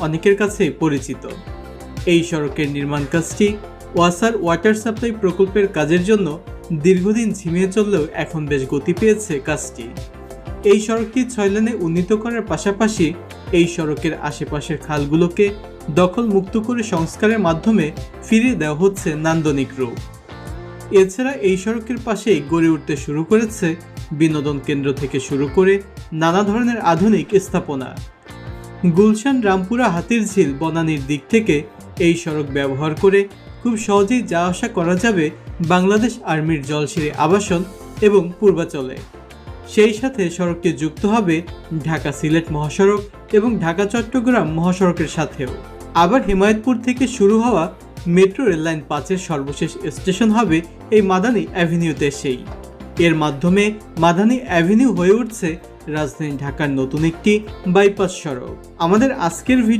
অনেকের কাছে পরিচিত। এই সড়কের নির্মাণ কাজটি ওয়াসার ওয়াটার সাপ্লাই প্রকল্পের কাজের জন্য দীর্ঘদিন ঝিমিয়ে চললেও এখন বেশ গতি পেয়েছে কাজটি। এই সড়কটি 6 লেনে উন্নীত করার পাশাপাশি এই সড়কের আশেপাশের খালগুলোকে দখল মুক্ত করে সংস্কারের মাধ্যমে ফিরিয়ে দেওয়া হচ্ছে নান্দনিক রূপ। এছাড়া এই সড়কের পাশেই গড়ে উঠতে শুরু করেছে বিনোদন কেন্দ্র থেকে শুরু করে নানা ধরনের আধুনিক স্থাপনা। গুলশান, রামপুরা, হাতিরঝিল, বনানীর দিক থেকে এই সড়ক ব্যবহার করে খুব সহজেই যাওয়া আসা করা যাবে বাংলাদেশ আর্মির জলশিরি আবাসন এবং পূর্বাচলে। সেই সাথে সড়কটি যুক্ত হবে ঢাকা-সিলেট মহাসড়ক এবং ঢাকা-চট্টগ্রাম মহাসড়কের সাথেও। আবার হিমায়তপুর থেকে শুরু হওয়া মেট্রো রেল লাইন 5-এর সর্বশেষ স্টেশন হবে এই মাদানী অ্যাভিনিউতে সেই। এর মাধ্যমে মাদানী অ্যাভিনিউ হয়ে উঠছে রাজধানী ঢাকার নতুন একটি বাইপাস সড়ক। আমাদের আজকের ভিডিও